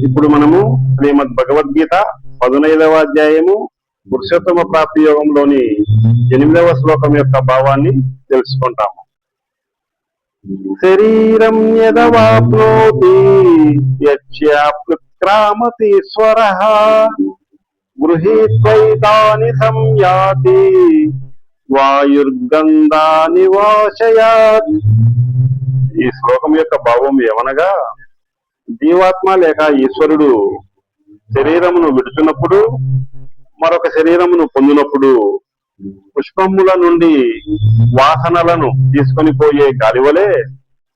ఇప్పుడు మనము శ్రీమద్ భగవద్గీత 15వ అధ్యాయము పురుషోత్తమ ప్రాప్తి యోగంలోని 8వ శ్లోకం యొక్క భావాన్ని తెలుసుకుంటాము. శరీరం యదవాప్నోతి యచ్చాప్యుత్క్రామతీశ్వరః గృహీత్వైతాని సంయాతి వాయుర్గంధాని వాశయాత్. ఈ శ్లోకం యొక్క భావం ఏమనగా, జీవాత్మ లేక ఈశ్వరుడు శరీరమును విడుచున్నప్పుడు, మరొక శరీరమును పొందినప్పుడు పుష్పముల నుండి వాసనలను తీసుకొని పోయే గాలి వలె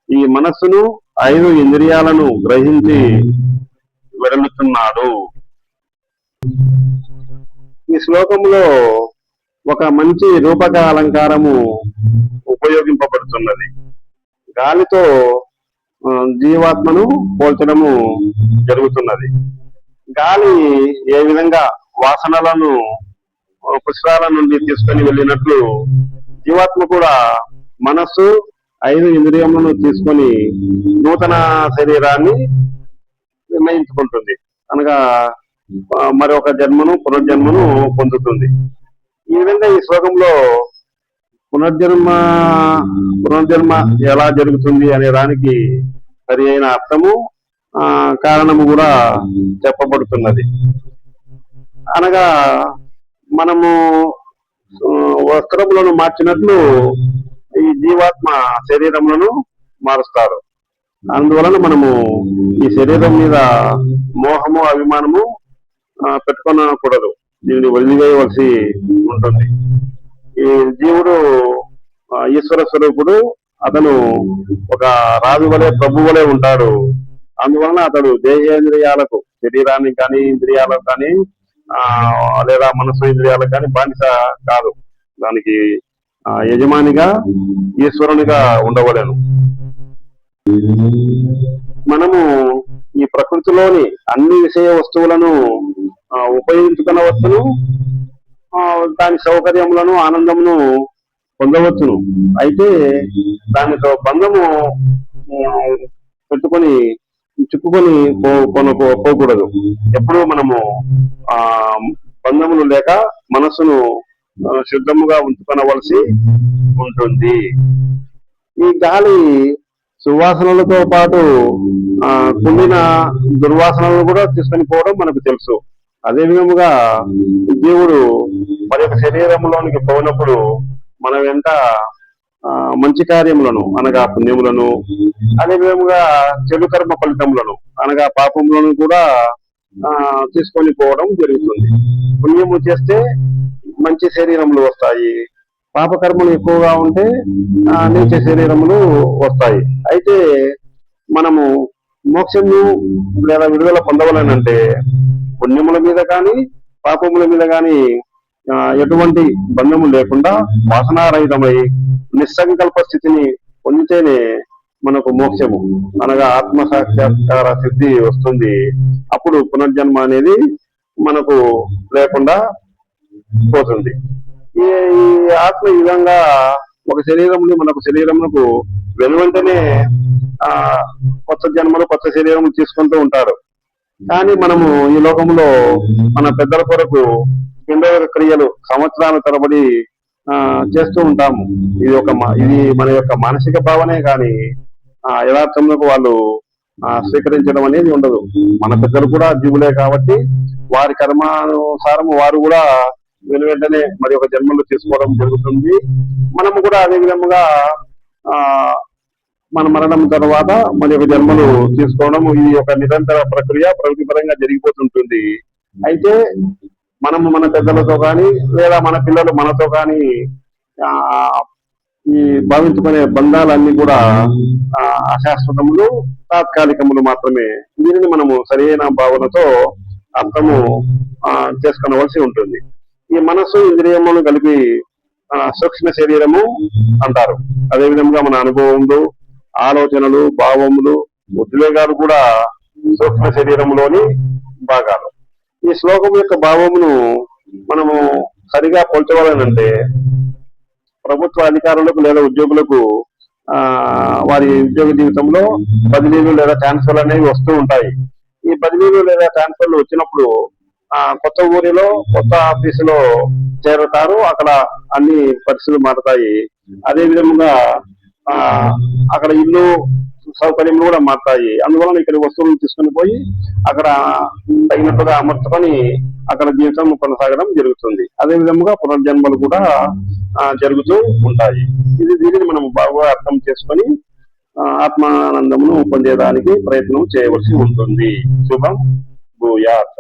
ఈ మనస్సును 5 ఇంద్రియాలను గ్రహించి వెడలుతున్నాడు. ఈ శ్లోకంలో ఒక మంచి రూపక అలంకారము ఉపయోగింపబడుతున్నది. గాలితో జీవాత్మను పోల్చడము జరుగుతున్నది. గాలి ఏ విధంగా వాసనలను పుష్పాల నుండి తీసుకొని వెళ్ళినట్లు జీవాత్మ కూడా మనస్సు 5 ఇంద్రియములను తీసుకొని నూతన శరీరాన్ని నిర్ణయించుకుంటుంది, అనగా మరొక పునర్జన్మను పొందుతుంది. ఈ విధంగా ఈ శ్లోకంలో పునర్జన్మ ఎలా జరుగుతుంది అనే దానికి సరి అయిన అర్థము కారణము కూడా చెప్పబడుతున్నది. అనగా మనము వస్త్రములను మార్చినట్లు ఈ జీవాత్మ శరీరములను మారుస్తారు. అందువలన మనము ఈ శరీరం మీద మోహము అభిమానము పెట్టుకోనకూడదు, దీనిని వదిలివేయవలసి ఉంటుంది. ఈ జీవుడు ఈశ్వర స్వరూపుడు, అతను ఒక రాజు వలె ప్రభు వలె ఉంటాడు. అందువలన అతడు దేహేంద్రియాలకు, శరీరానికి కానీ ఇంద్రియాలకు కానీ లేదా మనసు ఇంద్రియాలకు కానీ బానిస కాదు. దానికి యజమానిగా ఈశ్వరునిగా ఉండవలేను. మనము ఈ ప్రకృతిలోని అన్ని విషయ వస్తువులను ఉపయోగించుకునవచ్చును, దాని సౌకర్యములను ఆనందమును పొందవచ్చును. అయితే దానితో బంధము పెట్టుకొని చిక్కుకొని పోకూడదు. ఎప్పుడు మనము బంధములు లేక మనస్సును శుద్ధముగా ఉంచుకొనవలసి ఉంటుంది. ఈ గాలి సువాసనలతో పాటు కుళ్ళిన దుర్వాసనలను కూడా తీసుకొని పోవడం మనకు తెలుసు. అదే విధముగా జీవుడు మరి యొక్క శరీరంలోనికి పోయినప్పుడు మన వెంట మంచి కార్యములను అనగా పుణ్యములను, అదే విధముగా చెడు కర్మ ఫలితములను అనగా పాపములను కూడా తీసుకొని పోవడం జరుగుతుంది. పుణ్యము చేస్తే మంచి శరీరములు వస్తాయి, పాపకర్మలు ఎక్కువగా ఉంటే నీచ శరీరములు వస్తాయి. అయితే మనము మోక్షము లేదా విడుదల పొందవలనంటే పుణ్యముల మీద కానీ పాపముల మీద కానీ ఎటువంటి బంధము లేకుండా వాసనారహితమై నిస్సంకల్ప స్థితిని పొందితేనే మనకు మోక్షము అనగా ఆత్మ సాక్షాత్కార సిద్ధి వస్తుంది. అప్పుడు పునర్జన్మ అనేది మనకు లేకుండా పోతుంది. ఈ ఆత్మ ఈ విధంగా ఒక శరీరముని మనకు శరీరమునకు వెనువెంటనే కొత్త జన్మలు కొత్త శరీరములు తీసుకుంటూ ఉంటారు. కానీ మనము ఈ లోకంలో మన పెద్దల కొరకు పిండ క్రియలు సంవత్సరాల తరబడి చేస్తూ ఉంటాము. ఇది మన యొక్క మానసిక భావనే కానీ యథార్థంలో వాళ్ళు స్వీకరించడం అనేది ఉండదు. మన పెద్దలు కూడా జీవులే కాబట్టి వారి కర్మానుసారం వారు కూడా వెంటనే మరి ఒక జన్మలు తీసుకోవడం జరుగుతుంది. మనము కూడా అదే విధముగా మన మరణం తర్వాత మరి ఒక జన్మలు తీసుకోవడం ఇది ఒక నిరంతర ప్రక్రియ ప్రకృతిపరంగా జరిగిపోతుంటుంది. అయితే మనము మన పెద్దలతో కానీ లేదా మన పిల్లలు మనతో కానీ ఈ భావించుకునే బంధాలన్నీ కూడా అశాశ్వతములు, తాత్కాలికములు మాత్రమే. దీనిని మనము సరైన భావనతో అర్థము చేసుకునవలసి ఉంటుంది. ఈ మనస్సు ఇంద్రియములను కలిపి సూక్ష్మ శరీరము అంటారు. అదేవిధంగా మన అనుభవములు, ఆలోచనలు, భావములు, ఉద్వేగాలు కూడా సూక్ష్మ శరీరంలోని భాగాలు. ఈ శ్లోకం యొక్క భావమును మనము సరిగా పోల్చవాలనంటే ప్రభుత్వ అధికారులకు లేదా ఉద్యోగులకు వారి ఉద్యోగ జీవితంలో బదిలీలు లేదా ట్రాన్స్ఫర్లు అనేవి వస్తూ ఉంటాయి. ఈ బదిలీలు లేదా ట్రాన్స్ఫర్లు వచ్చినప్పుడు కొత్త ఊరిలో కొత్త ఆఫీసులో చేరతారు. అక్కడ అన్ని పరిస్థితులు మారుతాయి. అదే విధంగా ఆ అక్కడ ఇల్లు సౌకర్యం కూడా మారుతాయి. అందువలన ఇక్కడ వస్తువులను తీసుకుని పోయి అక్కడ తగినట్టుగా అమర్చుకొని అక్కడ జీవితం కొనసాగడం జరుగుతుంది. అదే విధంగా పునర్జన్మలు కూడా జరుగుతూ ఉంటాయి. దీనిని మనం బాగా అర్థం చేసుకొని ఆత్మానందమును పొందేదానికి ప్రయత్నం చేయవలసి ఉంటుంది. శుభం భూయాత్.